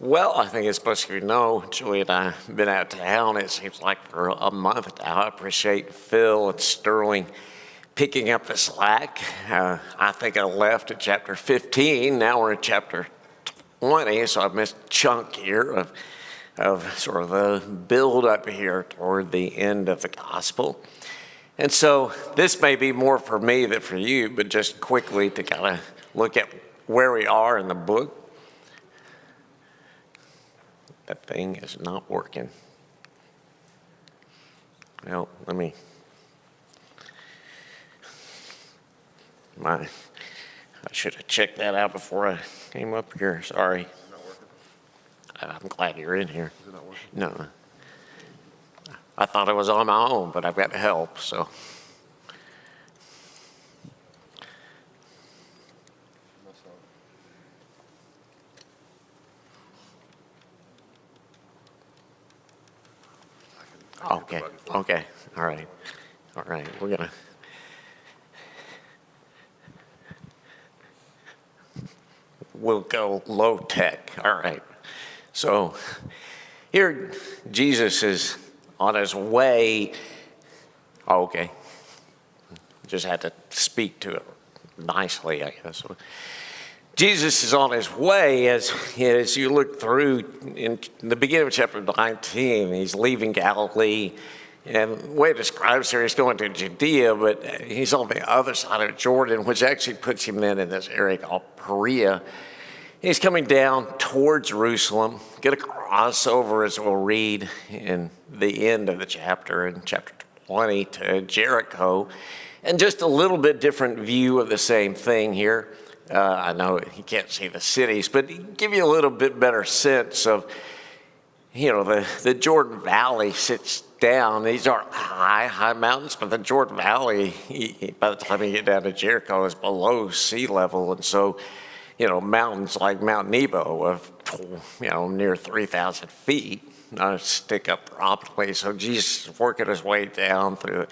Well, I think it's most of you know, Julie and I have been out of town, it seems like for a month now. I appreciate Phil and Sterling picking up the slack. I think I left at chapter 15. Now we're at chapter 20, so I missed a chunk here of sort of the build up here toward the end of the gospel. And so this may be more for me than for you, but just quickly to kind of look at where we are in the book. That thing is not working. Well, I should have checked that out before I came up here. Sorry. Not working? I'm glad you're in here. Is it not working? No. I thought I was on my own, but I've got help, so. Must not. I can hit the Okay, button for you. okay, all right, we're gonna. We'll go low tech, all right. So here, Jesus is on his way. Oh, okay, just had to speak to it nicely, I guess. Jesus is on his way as you look through in the beginning of chapter 19, he's leaving Galilee. And the way it describes here, he's going to Judea, but he's on the other side of Jordan, which actually puts him then in this area called Perea. He's coming down toward Jerusalem, going to cross over, as we'll read in the end of the chapter, in chapter 20, to Jericho. And just a little bit different view of the same thing here. I know you can't see the cities, but give you a little bit better sense of, the Jordan Valley sits down. These aren't high mountains, but the Jordan Valley, by the time you get down to Jericho, is below sea level. And so, mountains like Mount Nebo of, near 3,000 feet stick up properly. So Jesus is working his way down through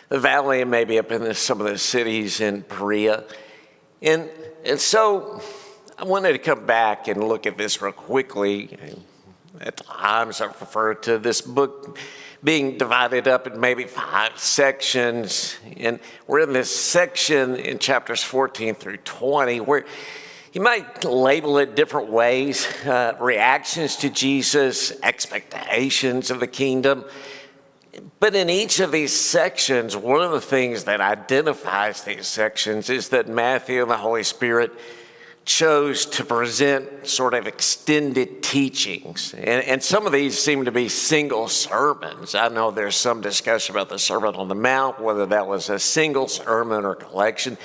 the valley and maybe up in some of the cities in Perea. And so I wanted to come back and look at this real quickly. At times I've referred to this book being divided up in maybe 5 sections. And we're in this section in chapters 14 through 20 where you might label it different ways, reactions to Jesus, expectations of the kingdom. But in each of these sections, one of the things that identifies these sections is that Matthew and the Holy Spirit chose to present sort of extended teachings. And some of these seem to be single sermons. I know there's some discussion about the Sermon on the Mount, whether that was a single sermon or collection.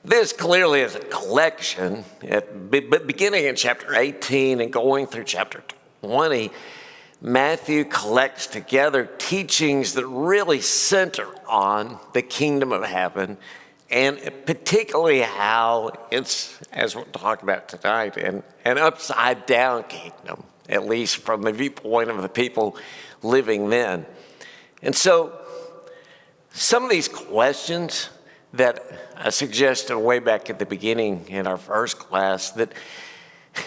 This clearly is a collection, but beginning in chapter 18 and going through chapter 20, Matthew collects together teachings that really center on the kingdom of heaven, and particularly how it's, as we'll talk about tonight, an upside down kingdom, at least from the viewpoint of the people living then. And so some of these questions that I suggested way back at the beginning in our first class, that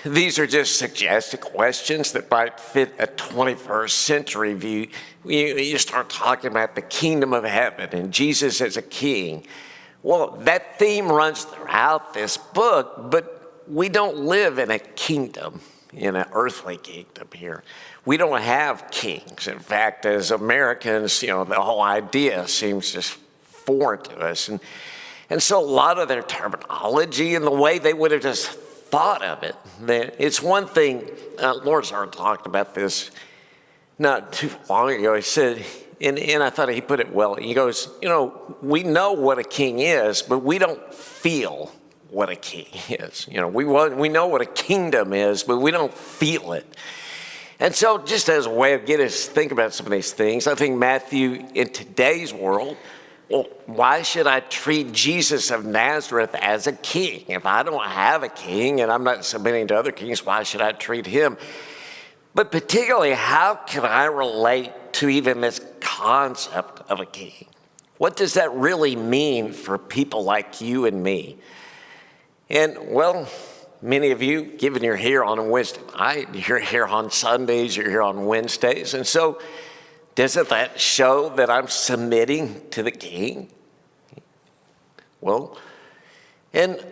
these are just suggested questions that might fit a 21st century view. You start talking about the kingdom of heaven and Jesus as a king. Well, that theme runs throughout this book, but we don't live in a kingdom, in an earthly kingdom here. We don't have kings. In fact, as Americans, the whole idea seems just foreign to us. And so a lot of their terminology and the way they would have just thought of it. It's one thing, Lawrence Hart talked about this not too long ago. He said, and I thought he put it well, he goes, we know what a king is, but we don't feel what a king is. We know what a kingdom is, but we don't feel it. And so just as a way of getting us to think about some of these things, I think Matthew, in today's world, well, why should I treat Jesus of Nazareth as a king? If I don't have a king and I'm not submitting to other kings, why should I treat him? But particularly, how can I relate to even this concept of a king? What does that really mean for people like you and me? And well, many of you, given you're here on a Wednesday night, you're here on Sundays, you're here on Wednesdays. And so doesn't that show that I'm submitting to the King? Well, and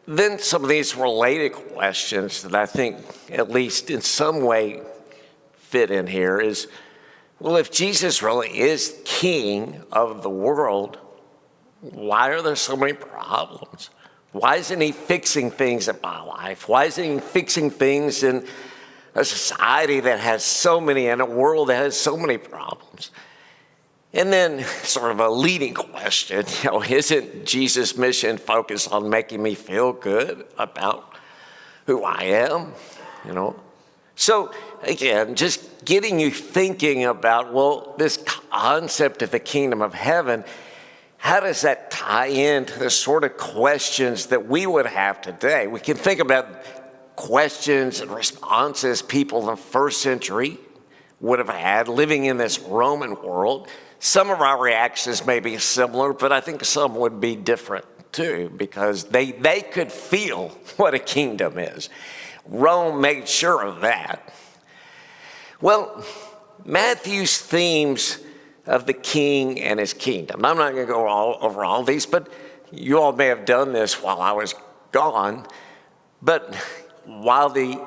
then some of these related questions that I think, at least in some way, fit in here is, well, if Jesus really is King of the world, why are there so many problems? Why isn't he fixing things in my life? Why isn't he fixing things in a society that has so many, in a world that has so many problems? And then sort of a leading question, isn't Jesus' mission focused on making me feel good about who I am, So again, just getting you thinking about, well, this concept of the kingdom of heaven, how does that tie into the sort of questions that we would have today? We can think about questions and responses people in the first century would have had living in this Roman world. Some of our reactions may be similar, but I think some would be different too, because they could feel what a kingdom is. Rome made sure of that. Well, Matthew's themes of the king and his kingdom. I'm not going to go over all these, but you all may have done this while I was gone. But while the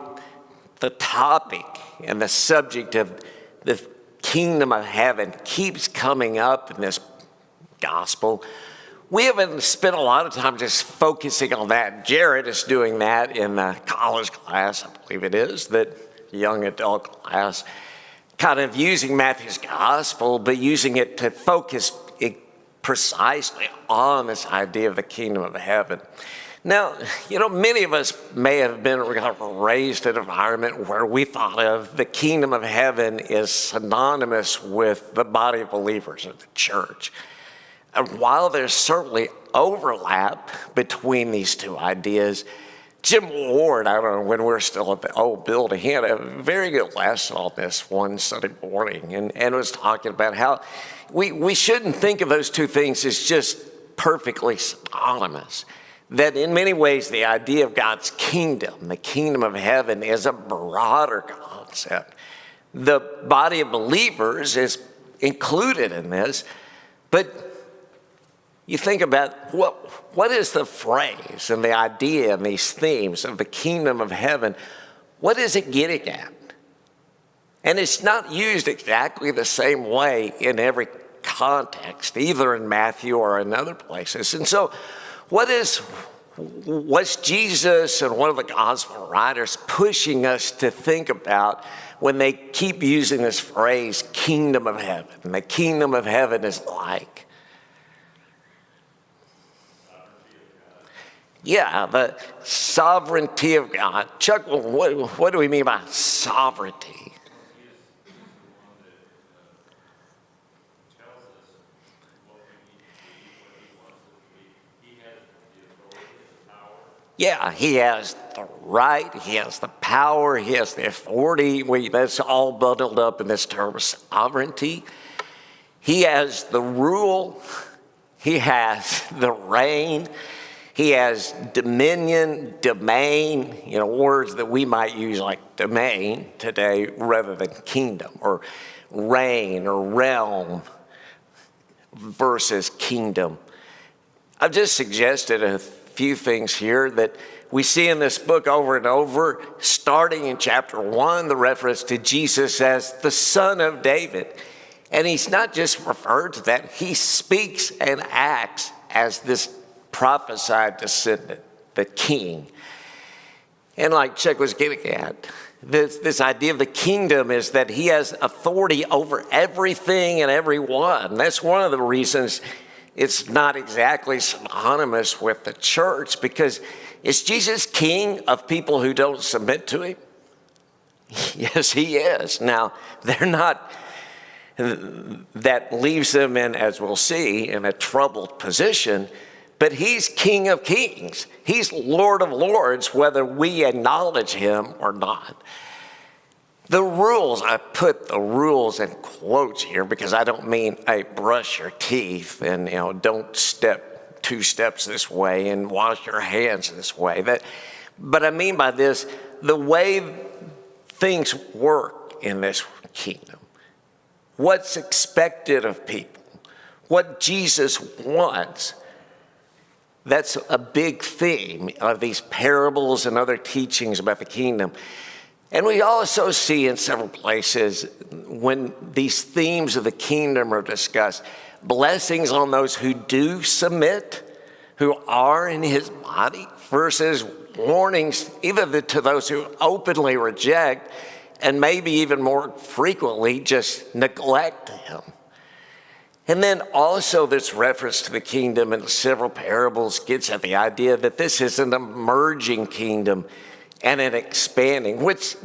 topic and the subject of the kingdom of heaven keeps coming up in this gospel, we haven't spent a lot of time just focusing on that. Jared is doing that in the college class, I believe it is, that young adult class, kind of using Matthew's gospel, but using it to focus precisely on this idea of the kingdom of heaven. Now, many of us may have been raised in an environment where we thought of the kingdom of heaven as synonymous with the body of believers of the church. And while there's certainly overlap between these two ideas, Jim Ward, I don't know, when we were still at the old building, he had a very good lesson on this one Sunday morning and was talking about how we shouldn't think of those two things as just perfectly synonymous. That in many ways, the idea of God's kingdom, the kingdom of heaven, is a broader concept. The body of believers is included in this, but you think about what is the phrase and the idea and these themes of the kingdom of heaven, what is it getting at? And it's not used exactly the same way in every context, either in Matthew or in other places. And so what's Jesus and one of the gospel writers pushing us to think about when they keep using this phrase, kingdom of heaven? And the kingdom of heaven is like, the sovereignty of God. Chuck, what do we mean by sovereignty? Yeah, he has the right, he has the power, he has the authority. That's all bundled up in this term of sovereignty. He has the rule, he has the reign, he has dominion, domain, words that we might use like domain today rather than kingdom, or reign or realm versus kingdom. I've just suggested a few things here that we see in this book over and over, starting in chapter 1, the reference to Jesus as the Son of David. And he's not just referred to that, he speaks and acts as this prophesied descendant, the king. And like Chuck was getting at, this idea of the kingdom is that he has authority over everything and everyone. That's one of the reasons it's not exactly synonymous with the church, because is Jesus king of people who don't submit to him? Yes, he is. Now, they're not, that leaves them in, as we'll see, in a troubled position, but he's King of Kings. He's Lord of Lords, whether we acknowledge him or not. The rules, I put the rules in quotes here because I don't mean, hey, brush your teeth and, don't step 2 steps this way and wash your hands this way. But I mean by this, the way things work in this kingdom, what's expected of people, what Jesus wants. That's a big theme of these parables and other teachings about the kingdom. And we also see in several places when these themes of the kingdom are discussed, blessings on those who do submit, who are in his body, versus warnings even to those who openly reject and maybe even more frequently just neglect him. And then also this reference to the kingdom in several parables gets at the idea that this is an emerging kingdom and an expanding, which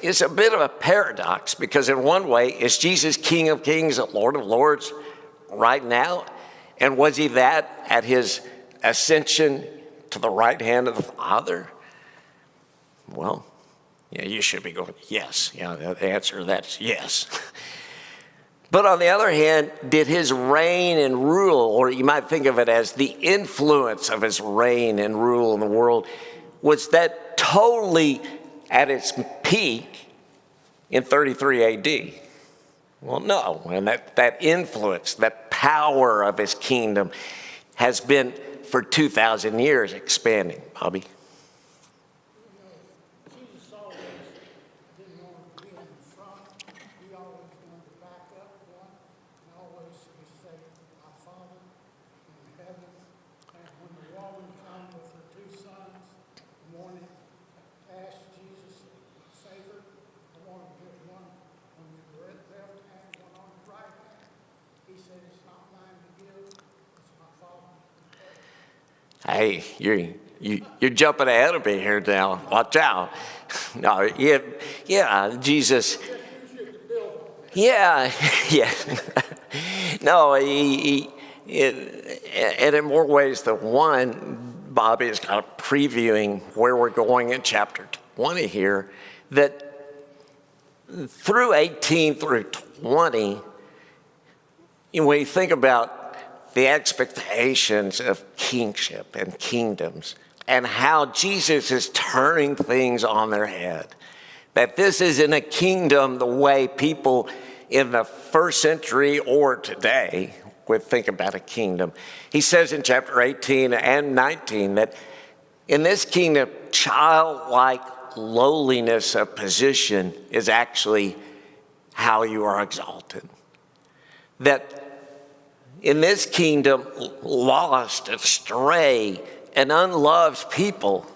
is a bit of a paradox, because in one way, is Jesus King of Kings and Lord of Lords right now? And was he that at his ascension to the right hand of the Father? Well, yeah, you should be going, yes. Yeah, the answer to that is yes. But on the other hand, did his reign and rule, or you might think of it as the influence of his reign and rule in the world, was that totally at its peak in 33 AD? Well, no. And that influence, that power of his kingdom has been for 2,000 years expanding. Bobby? Jesus always didn't want to be in the front. He always wanted to back up one and always say, "Our Father in heaven." And when the woman came with her two sons, one asked Jesus a favor. "I want to give one on your left hand, one on your right hand." He said, "It's not mine to give, it's my Father's." Hey, you're jumping ahead of me here now. Watch out. No, yeah, Jesus. Yeah. No, and in more ways than one, Bobby is kind of previewing where we're going in chapter 20 here, that through 18 through 20, when you think about the expectations of kingship and kingdoms and how Jesus is turning things on their head, that this isn't a kingdom the way people in the first century or today would think about a kingdom. He says in chapter 18 and 19 that in this kingdom, childlike lowliness of position is actually how you are exalted. That in this kingdom, lost, astray, and unloved people,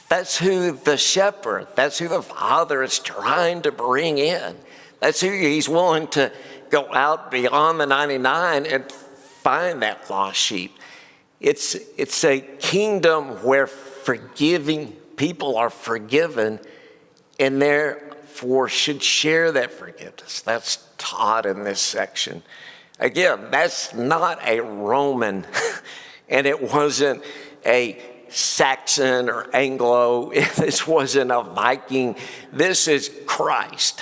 that's who the shepherd, that's who the Father is trying to bring in. That's who he's willing to go out beyond the 99 and find that lost sheep. It's a kingdom where forgiving people are forgiven and therefore should share that forgiveness. That's taught in this section. Again, that's not a Roman, and it wasn't a Saxon or Anglo. This wasn't a Viking. This is Christ.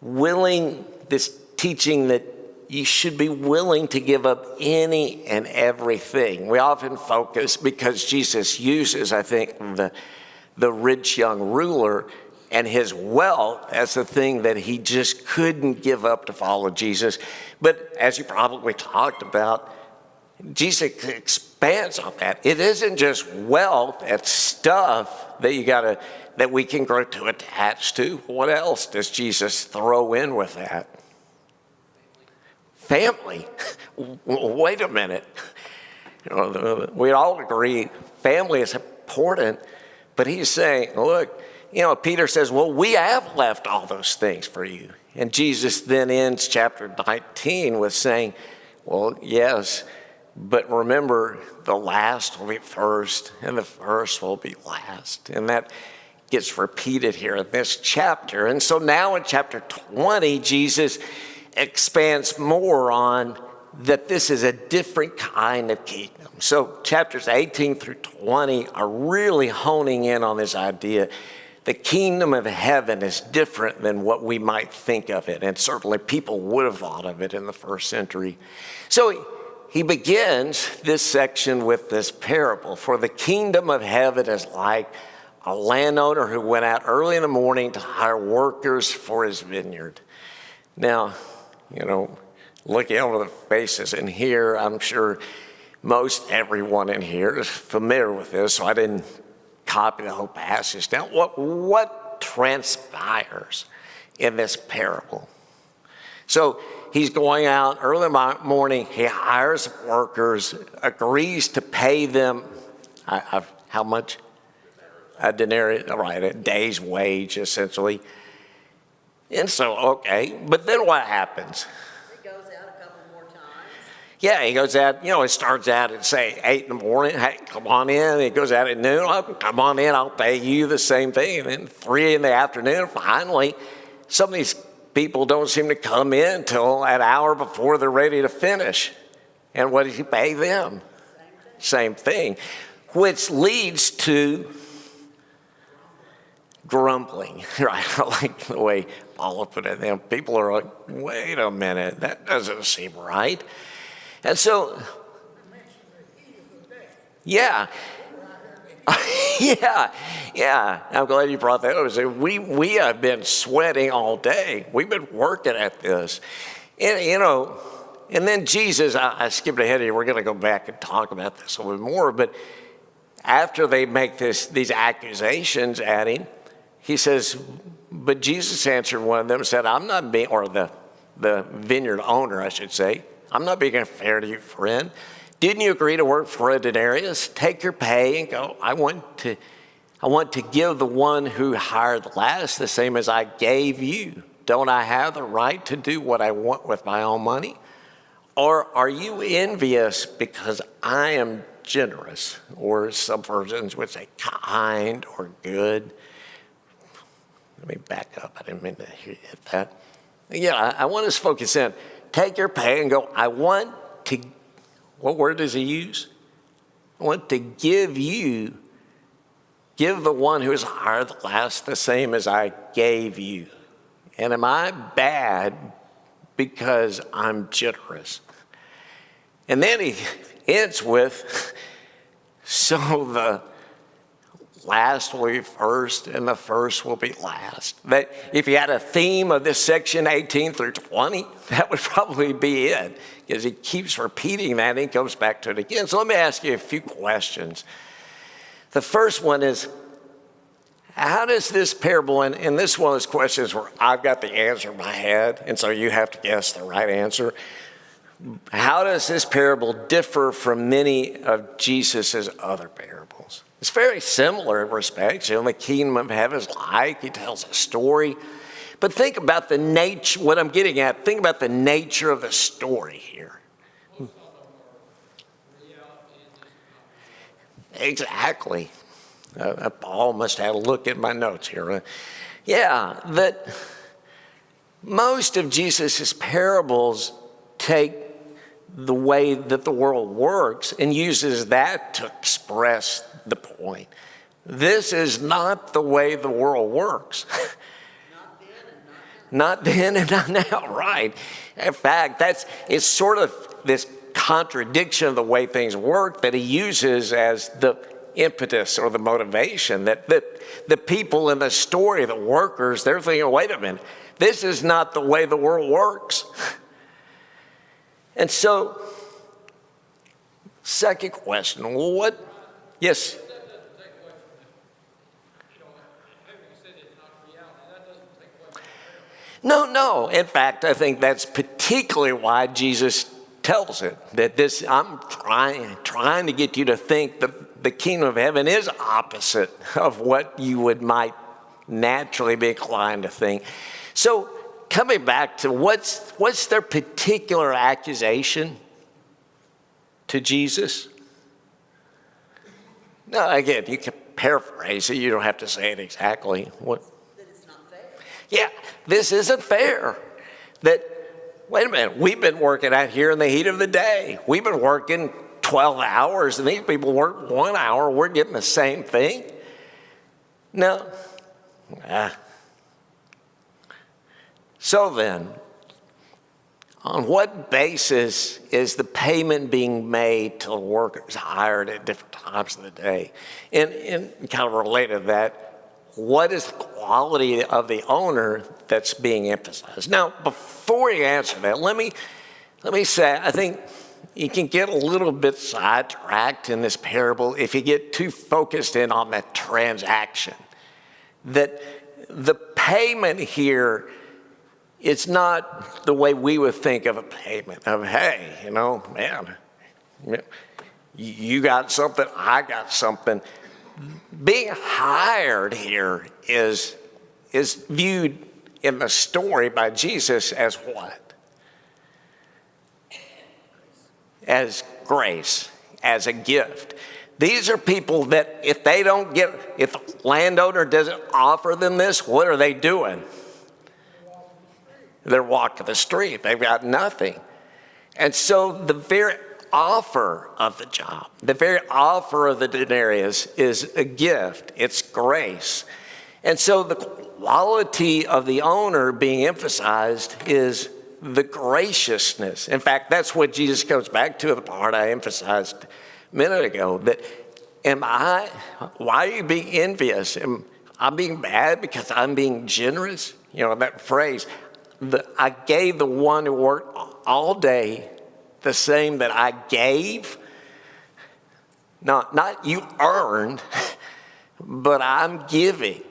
This teaching that you should be willing to give up any and everything. We often focus, because Jesus uses, I think, the rich young ruler and his wealth as the thing that he just couldn't give up to follow Jesus. But as you probably talked about, Jesus expands on that. It isn't just wealth, it's stuff that we can grow too attached to. What else does Jesus throw in with that? Family. Wait a minute. We all agree family is important, but he's saying, look, Peter says, well, we have left all those things for you. And Jesus then ends chapter 19 with saying, well, yes, but remember, the last will be first, and the first will be last. And that gets repeated here in this chapter. And so now in chapter 20, Jesus expands more on that this is a different kind of kingdom. So chapters 18 through 20 are really honing in on this idea. The kingdom of heaven is different than what we might think of it, and certainly people would have thought of it in the first century. So he begins this section with this parable. For the kingdom of heaven is like a landowner who went out early in the morning to hire workers for his vineyard. Now, looking over the faces in here, I'm sure most everyone in here is familiar with this, so I didn't copy the whole passage. Now, what transpires in this parable? So he's going out early in the morning, he hires workers, agrees to pay them, how much? A denarius, right, a day's wage, essentially. And so, okay, but then what happens? He goes out a couple more times. Yeah, he goes out, it starts out at, say, 8 in the morning. Hey, come on in. He goes out at noon. Oh, come on in, I'll pay you the same thing. And then 3 in the afternoon, finally, some of these people don't seem to come in till an hour before they're ready to finish. And what does he pay them? Same thing. Which leads to grumbling, right? I like the way Paul put it. People are like, wait a minute, that doesn't seem right. And so, yeah. yeah. I'm glad you brought that up. We have been sweating all day. We've been working at this. And, and then Jesus, I skipped ahead here. We're going to go back and talk about this a little bit more. But after they make these accusations at him, he says, but Jesus answered one of them and said, I'm not being, or the vineyard owner, I should say, I'm not being unfair to you, friend. Didn't you agree to work for a denarius? Take your pay and go. I want to give the one who hired last the same as I gave you. Don't I have the right to do what I want with my own money? Or are you envious because I am generous? Or some versions would say kind or good. Let me back up. I didn't mean to hit that. Yeah, I want us to focus in. Take your pay and go, I want to, what word does he use? I want to give the one who is hired last the same as I gave you. And am I bad because I'm generous? And then he ends with, so the last will be first and the first will be last. That if you had a theme of this section 18 through 20, that would probably be it, because he keeps repeating that and he comes back to it again. So let me ask you a few questions. The first one is, how does this parable, and this is one of those questions where I've got the answer in my head, and so you have to guess the right answer. How does this parable differ from many of Jesus's other parables? It's very similar in respects. The kingdom of heaven is like, he tells a story. But think about the nature, what I'm getting at, think about the nature of the story here. Exactly. Paul must have a look at my notes here. Yeah, that most of Jesus's parables take the way that the world works and uses that to express the point. This is not the way the world works. Not then and not now, right? In fact, it's sort of this contradiction of the way things work that he uses as the impetus or the motivation, that the people in the story, the workers, they're thinking, wait a minute, this is not the way the world works. And so, second question, well, what? Yes? No. In fact, I think that's particularly why Jesus tells it, that this, I'm trying to get you to think that the kingdom of heaven is opposite of what you might naturally be inclined to think. So, coming back to what's their particular accusation to Jesus? No, again, you can paraphrase it. You don't have to say it exactly. What? That it's not fair. Yeah, this isn't fair. That, wait a minute, we've been working out here in the heat of the day. We've been working 12 hours, and these people work 1 hour. We're getting the same thing. No. So then, on what basis is the payment being made to the workers hired at different times of the day? And kind of related to that, what is the quality of the owner that's being emphasized? Now, before you answer that, let me say, I think you can get a little bit sidetracked in this parable if you get too focused in on that transaction. That the payment here, it's not the way we would think of a payment of, hey, man, you got something, I got something. Being hired here is viewed in the story by Jesus as what? As grace, as a gift. These are people that if the landowner doesn't offer them this, what are they doing? They're walking the street. They've got nothing. And so the very offer of the job, the very offer of the denarius is a gift. It's grace. And so the quality of the owner being emphasized is the graciousness. In fact, that's what Jesus comes back to, the part I emphasized a minute ago, that why are you being envious? Am I being bad because I'm being generous? That phrase, I gave the one who worked all day the same that I gave. Not you earned, but I'm giving.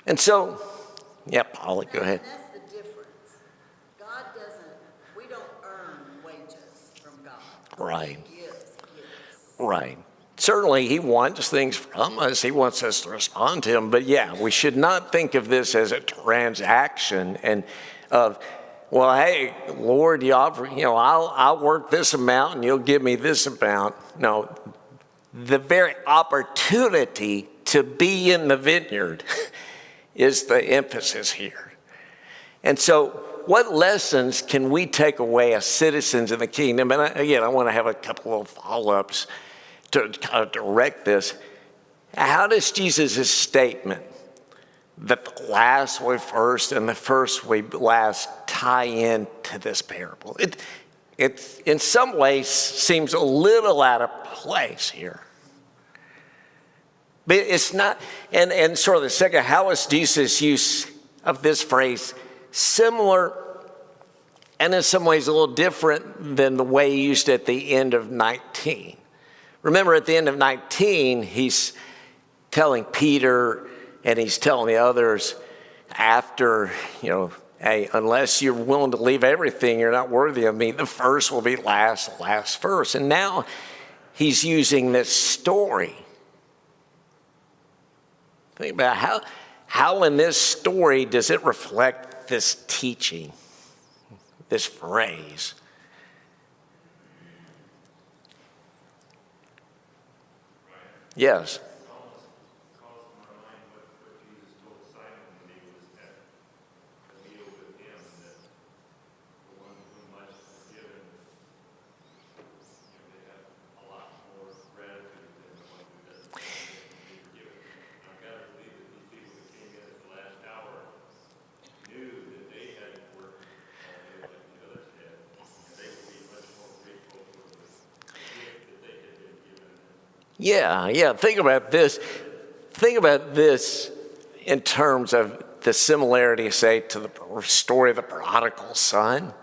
And so, yeah, Polly, go ahead. That's the difference. God doesn't, we don't earn wages from God. Right. He gives. Right. Certainly, he wants things from us. He wants us to respond to him. But yeah, we should not think of this as a transaction and of, well, hey, Lord, you offer, I'll work this amount and you'll give me this amount. No, the very opportunity to be in the vineyard is the emphasis here. And so what lessons can we take away as citizens in the kingdom? And I want to have a couple of follow-ups to kind of direct this. How does Jesus' statement that the last way first and the first way last tie into this parable? It in some ways seems a little out of place here. But it's not, and sort of the second, how is Jesus' use of this phrase similar and in some ways a little different than the way he used it at the end of 19? Remember, at the end of 19, he's telling Peter and he's telling the others after, hey, unless you're willing to leave everything, you're not worthy of me. The first will be last, the last first. And now he's using this story. Think about how in this story does it reflect this teaching, this phrase? Yes. Yeah. Think about this. Think about this in terms of the similarity, say, to the story of the prodigal son.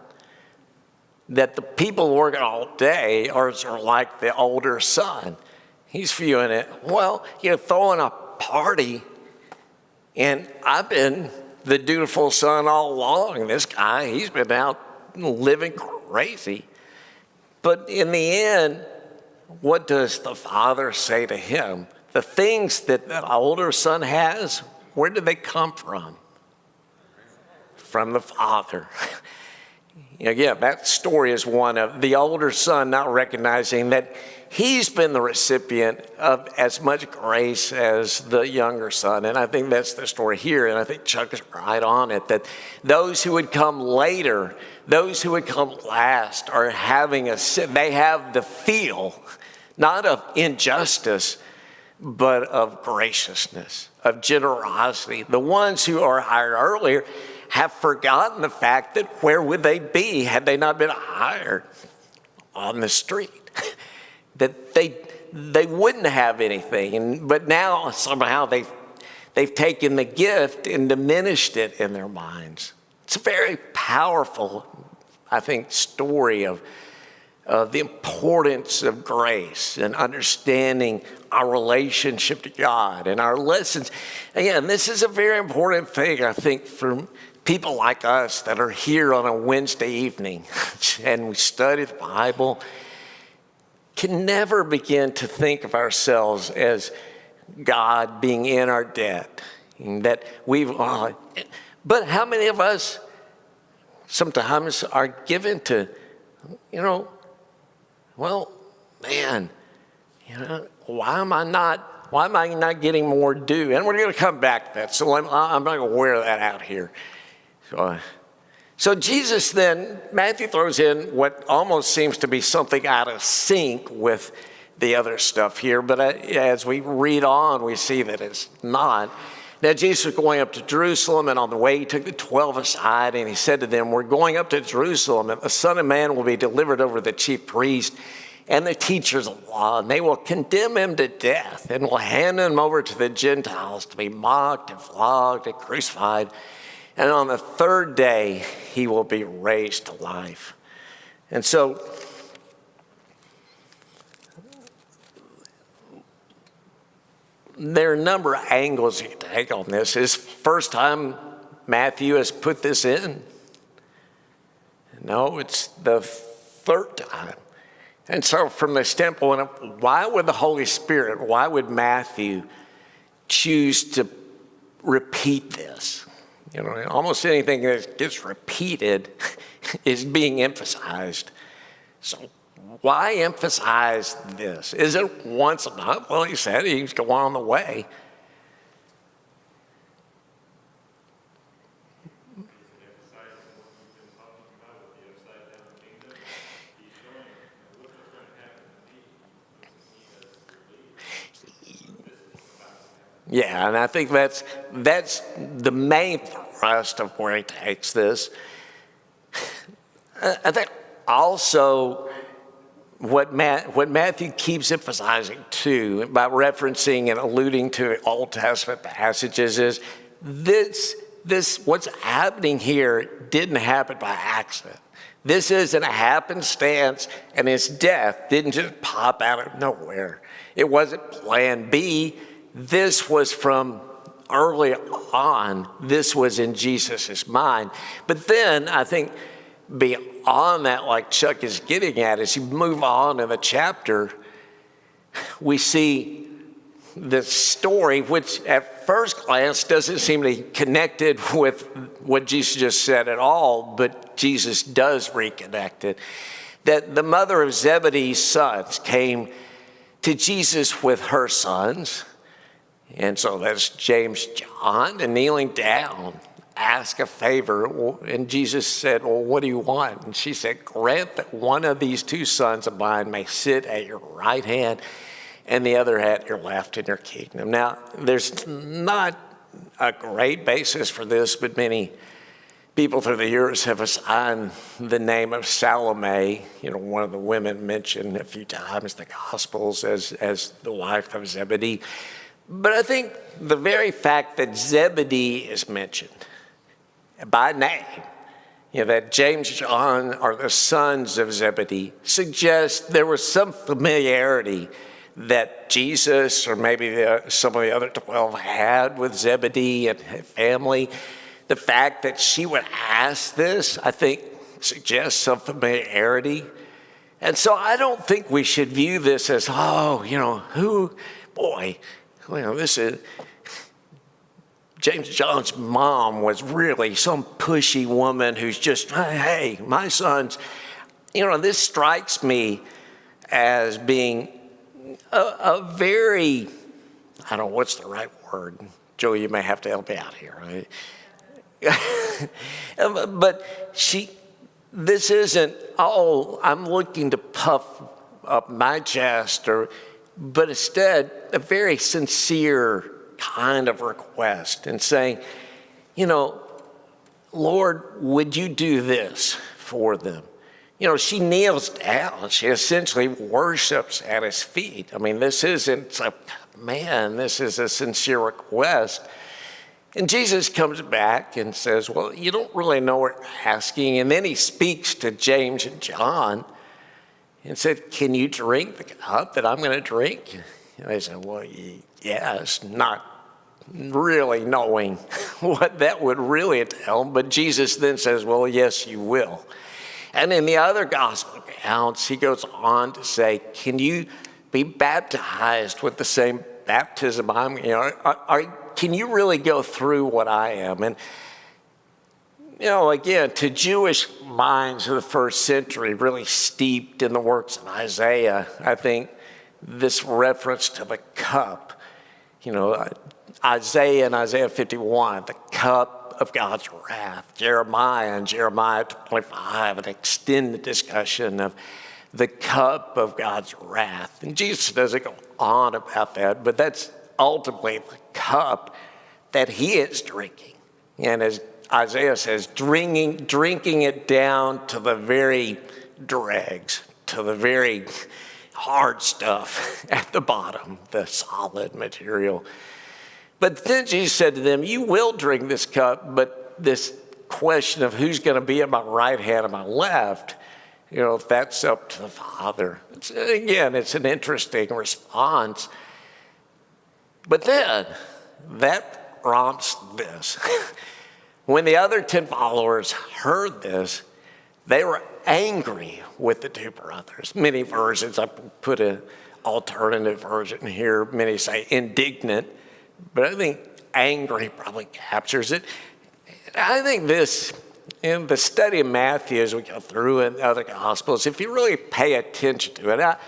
That the people working all day are like the older son. He's viewing it, well, throwing a party, and I've been the dutiful son all along. This guy, he's been out living crazy. But in the end, what does the father say to him? The things that the older son has, where do they come from? From the father. That story is one of the older son not recognizing that he's been the recipient of as much grace as the younger son. And I think that's the story here. And I think Chuck is right on it, that those who would come later, those who would come last are they have the feel, not of injustice, but of graciousness, of generosity. The ones who are hired earlier have forgotten the fact that where would they be had they not been hired on the street? That they wouldn't have anything. But now somehow they've taken the gift and diminished it in their minds. It's a very powerful, I think, story of the importance of grace and understanding our relationship to God and our lessons. Again, this is a very important thing, I think, for people like us that are here on a Wednesday evening and we study the Bible. Can never begin to think of ourselves as God being in our debt. That but how many of us sometimes are given to, well, man, why am I not getting more due? And we're going to come back to that. So I'm not going to wear that out here. So Jesus then, Matthew throws in what almost seems to be something out of sync with the other stuff here. But as we read on, we see that it's not. Now, Jesus was going up to Jerusalem, and on the way, he took the 12 aside, and he said to them, we're going up to Jerusalem, and the Son of Man will be delivered over to the chief priests and the teachers of law, and they will condemn him to death and will hand him over to the Gentiles to be mocked and flogged and crucified. And on the third day, he will be raised to life. And so, there are a number of angles you can take on this. It's the first time Matthew has put this in. No, it's the third time. And so from the standpoint of why would the Holy Spirit, why would Matthew choose to repeat this? Almost anything that gets repeated is being emphasized. So why emphasize this? Is it once a month? Well, he said he was going on the way. Yeah, and I think that's the main thrust of where he takes this. I think also what Matthew keeps emphasizing too, by referencing and alluding to Old Testament passages, is this what's happening here didn't happen by accident. This isn't a happenstance, and his death didn't just pop out of nowhere. It wasn't plan B. This was from early on. This was in Jesus' mind. But then I think beyond that, like Chuck is getting at, as you move on in the chapter, we see this story, which at first glance doesn't seem to be connected with what Jesus just said at all, but Jesus does reconnect it. That the mother of Zebedee's sons came to Jesus with her sons. And so that's James, John, and kneeling down, ask a favor. And Jesus said, well, what do you want? And she said, grant that one of these two sons of mine may sit at your right hand and the other at your left in your kingdom. Now, there's not a great basis for this, but many people through the years have assigned the name of Salome, one of the women mentioned a few times in the Gospels as the wife of Zebedee. But I think the very fact that Zebedee is mentioned by name, that James, John are the sons of Zebedee, suggests there was some familiarity that Jesus or maybe some of the other 12 had with Zebedee and family. The fact that she would ask this, I think, suggests some familiarity. And so I don't think we should view this as, this is, James John's mom was really some pushy woman who's just, hey, my sons, this strikes me as being a very, I don't know, what's the right word? Joe, you may have to help me out here, right? But this isn't, I'm looking to puff up my chest, but instead a very sincere kind of request and saying, Lord, would you do this for them? You know, she kneels down. She essentially worships at his feet. I mean, this isn't a man, this is a sincere request. And Jesus comes back and says, well, you don't really know what you're asking. And then he speaks to James and John and said, can you drink the cup that I'm going to drink? And they said, well, yes, not really knowing what that would really entail. But Jesus then says, well, yes, you will. And in the other gospel accounts, he goes on to say, can you be baptized with the same baptism I'm, can you really go through what I am? And, again, to Jewish minds of the first century, really steeped in the works of Isaiah, I think this reference to the cup, Isaiah and Isaiah 51, the cup of God's wrath. Jeremiah and Jeremiah 25, an extended discussion of the cup of God's wrath. And Jesus doesn't go on about that, but that's ultimately the cup that he is drinking. And as Isaiah says, drinking it down to the very dregs, to the very hard stuff at the bottom, the solid material. But then Jesus said to them, you will drink this cup, but this question of who's going to be at my right hand and my left, that's up to the Father. It's an interesting response. But then that prompts this. When the other 10 followers heard this, they were angry with the two brothers. Many versions, I put an alternative version here. Many say indignant. But I think angry probably captures it. I think this, in the study of Matthew as we go through and other Gospels, if you really pay attention to it,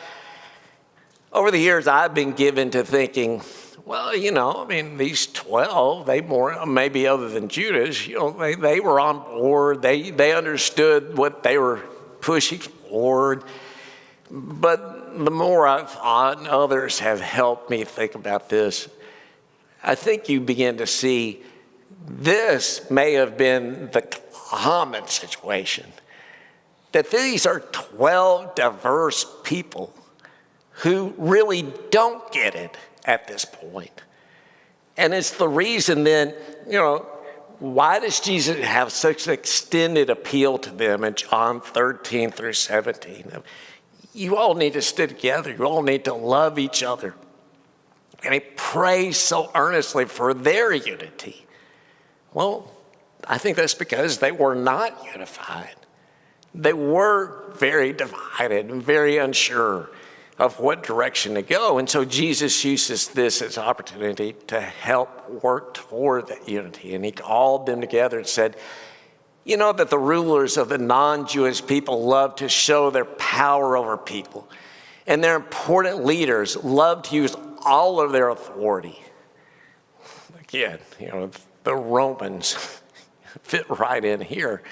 over the years I've been given to thinking, well, these 12, they more, maybe other than Judas, they were on board. They understood what they were pushing forward. But the more I've thought, and others have helped me think about this, I think you begin to see this may have been the common situation. That these are 12 diverse people who really don't get it at this point. And it's the reason then, why does Jesus have such an extended appeal to them in John 13 through 17? You all need to stick together. You all need to love each other. And he prays so earnestly for their unity. Well, I think that's because they were not unified. They were very divided and very unsure of what direction to go. And so Jesus uses this as an opportunity to help work toward that unity. And he called them together and said, that the rulers of the non-Jewish people love to show their power over people. And their important leaders love to use all of their authority. Again, the Romans fit right in here.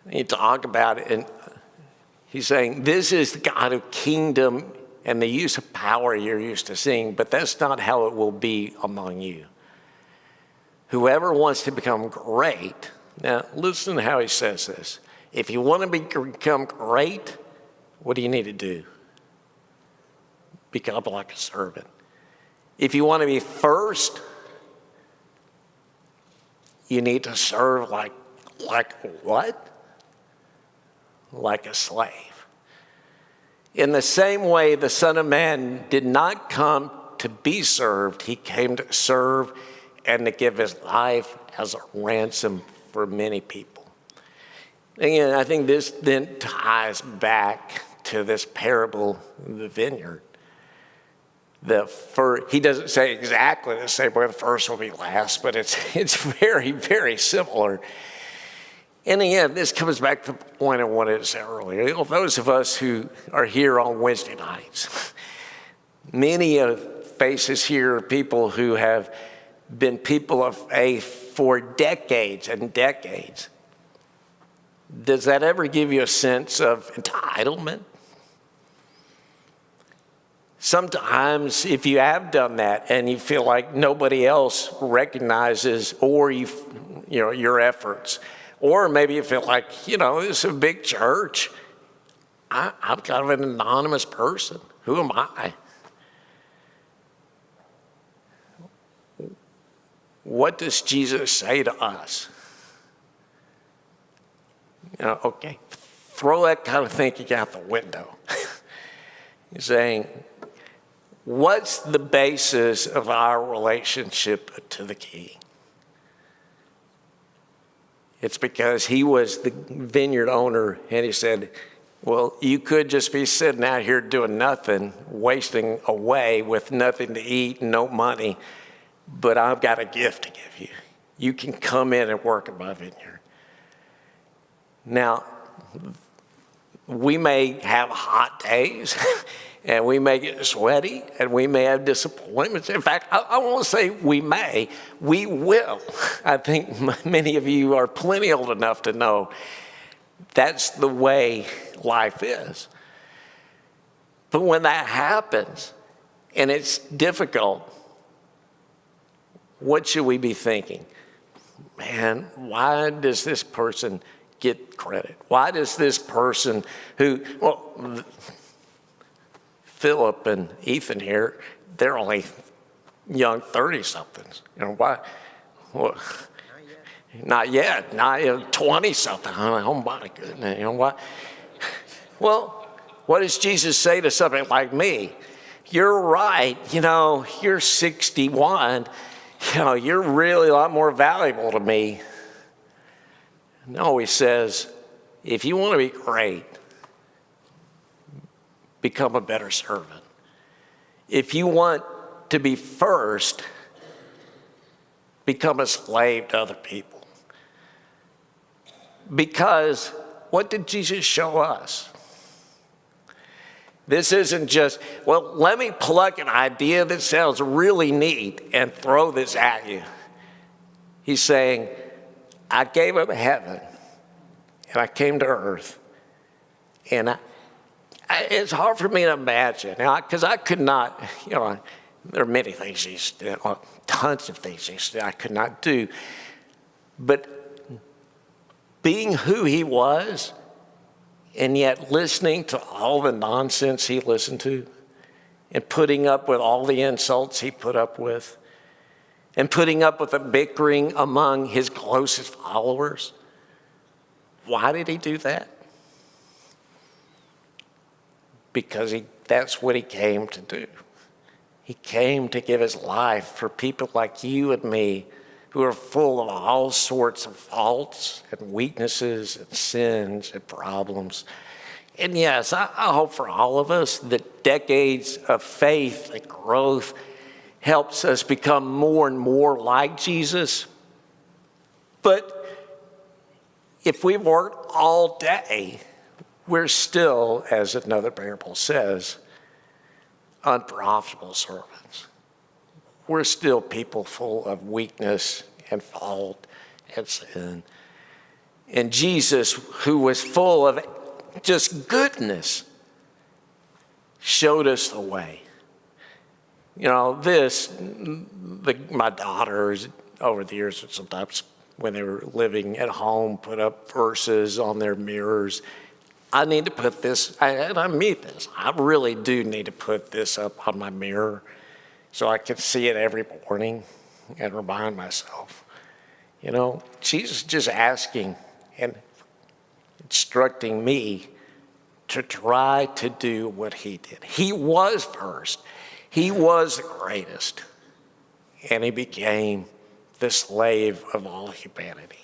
You talk about it, and he's saying, this is the God of kingdom and the use of power you're used to seeing, but that's not how it will be among you. Whoever wants to become great, now listen to how he says this. If you want to become great, what do you need to do? Become like a servant. If you want to be first, you need to serve like what? Like a slave. In the same way, the Son of Man did not come to be served. He came to serve and to give his life as a ransom for many people. Again, I think this then ties back to this parable of the vineyard. He doesn't say exactly the same way the first will be last, but it's very, very similar. And again, this comes back to the point of what I said earlier. Those of us who are here on Wednesday nights, many of faces here are people who have been people of faith for decades and decades. Does that ever give you a sense of entitlement? Sometimes if you have done that and you feel like nobody else recognizes, or you your efforts. Or maybe you feel like, this is a big church. I'm kind of an anonymous person. Who am I? What does Jesus say to us? Okay, throw that kind of thinking out the window. He's saying, what's the basis of our relationship to the King? It's because he was the vineyard owner, and he said, well, you could just be sitting out here doing nothing, wasting away with nothing to eat and no money, but I've got a gift to give you. You can come in and work in my vineyard. Now, we may have hot days, and we may get sweaty, and we may have disappointments. In fact, I won't say we may, we will. I think many of you are plenty old enough to know that's the way life is. But when that happens, and it's difficult, what should we be thinking? Man, why does this person get credit? Why does this person Philip and Ethan here, they're only young 30-somethings. Why? Well, not yet. Not 20-something. I'm like, oh my goodness. What? Well, what does Jesus say to somebody like me? You're right. You're 61. You're really a lot more valuable to me. No, he says, if you want to be great, become a better servant. If you want to be first, become a slave to other people. Because what did Jesus show us? This isn't just, well, let me pluck an idea that sounds really neat and throw this at you. He's saying, I gave up heaven and I came to earth. And it's hard for me to imagine, because I could not, there are many things Jesus did, tons of things Jesus did I could not do. But being who he was, and yet listening to all the nonsense he listened to, and putting up with all the insults he put up with, and putting up with the bickering among his closest followers. Why did he do that? Because that's what he came to do. He came to give his life for people like you and me who are full of all sorts of faults and weaknesses and sins and problems. And yes, I hope for all of us that decades of faith and growth helps us become more and more like Jesus. But if we work all day, we're still, as another parable says, unprofitable servants. We're still people full of weakness and fault and sin. And Jesus, who was full of just goodness, showed us the way. My daughters over the years, sometimes when they were living at home, put up verses on their mirrors. I need to put this, and I mean this, I really do need to put this up on my mirror so I can see it every morning and remind myself. Jesus just asking and instructing me to try to do what he did. He was first. He was the greatest. And he became the slave of all humanity.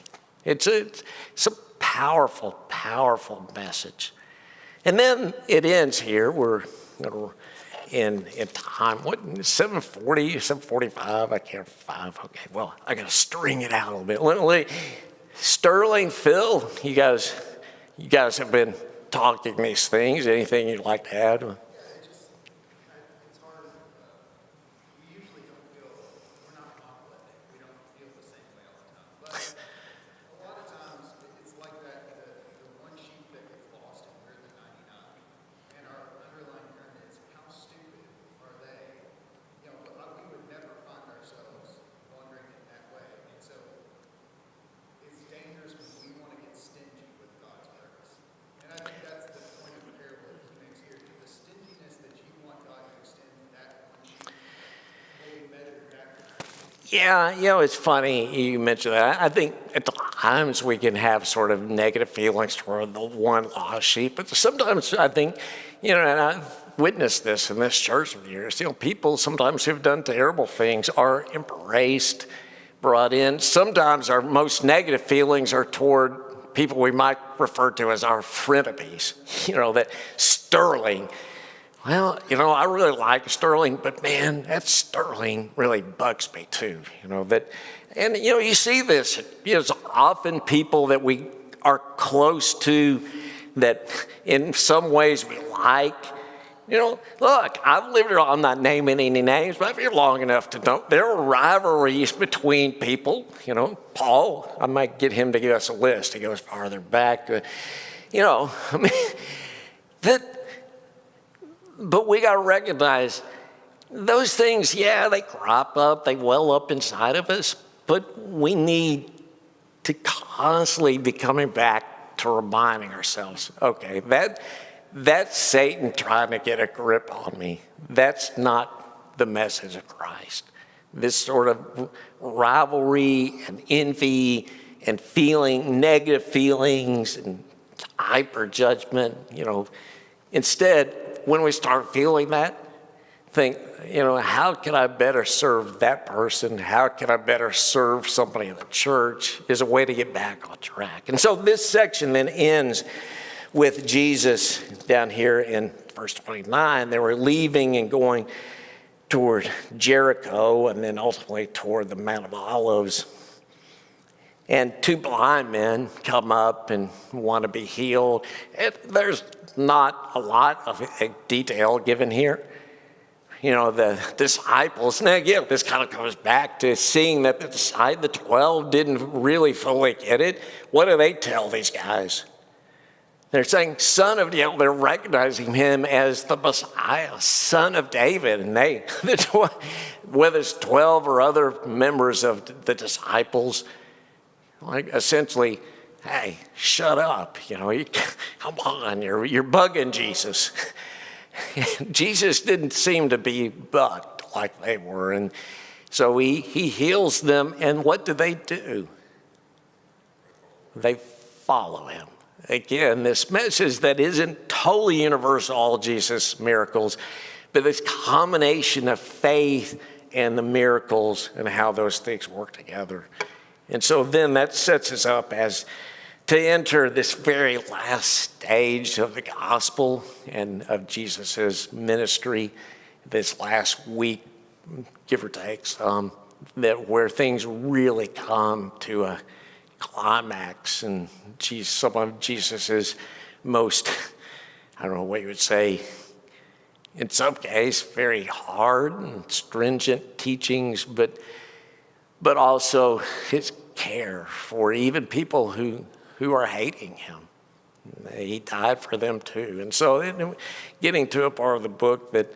It's a powerful, powerful message. And then it ends here. We're in time. What, 7:40, 7:45? I can't find. Okay, well, I got to string it out a little bit. Sterling, Phil, you guys have been talking these things. Anything you'd like to add? It's hard. We usually don't feel, we're not apocalyptic. We don't feel the same way all the time. But a lot of times it's like that, the one sheep that gets lost and we're the 99. And our underlying term is, how stupid are they? We would never find ourselves wandering in that way. And so Yeah, it's funny you mentioned that. I think at times we can have sort of negative feelings toward the one lost sheep, but sometimes I think, and I've witnessed this in this church for years, people sometimes who've done terrible things are embraced, brought in. Sometimes our most negative feelings are toward people we might refer to as our frenemies, that Sterling. Well, I really like Sterling, but man, that Sterling really bugs me too, and you see this, it's often people that we are close to that in some ways we like. Look, I've lived here, I'm not naming any names, but I've lived here long enough to know there are rivalries between people. Paul, I might get him to give us a list. He goes farther back. But we got to recognize those things, they crop up, they well up inside of us, but we need to constantly be coming back to reminding ourselves, okay, that's Satan trying to get a grip on me. That's not the message of Christ. This sort of rivalry and envy and negative feelings and hyper judgment, Instead, when we start feeling that, think, how can I better serve that person? How can I better serve somebody in the church? Is a way to get back on track. And so this section then ends with Jesus down here in verse 29. They were leaving and going toward Jericho and then ultimately toward the Mount of Olives. And two blind men come up and want to be healed. There's not a lot of detail given here. The disciples, and again, this kind of comes back to seeing that the 12 didn't really fully get it. What do they tell these guys? They're saying, son of David. They're recognizing him as the Messiah, son of David. And whether it's 12 or other members of the disciples, essentially, hey, shut up. Come on, you're bugging Jesus. Jesus didn't seem to be bugged like they were. And so he heals them. And what do? They follow him. Again, this message that isn't totally universal, all Jesus' miracles, but this combination of faith and the miracles and how those things work together. And so then that sets us up as to enter this very last stage of the gospel and of Jesus's ministry, this last week, give or take some, where things really come to a climax, and some of Jesus's most, I don't know what you would say, in some case, very hard and stringent teachings, but also his care for even people who are hating him. He died for them too. And so getting to a part of the book that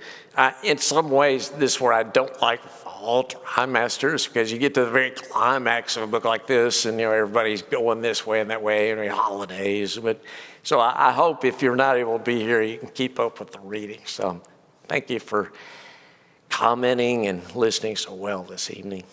in some ways, this is where I don't like fall trimesters, because you get to the very climax of a book like this and everybody's going this way and that way, and holidays. But so I hope if you're not able to be here, you can keep up with the reading. So thank you for commenting and listening so well this evening.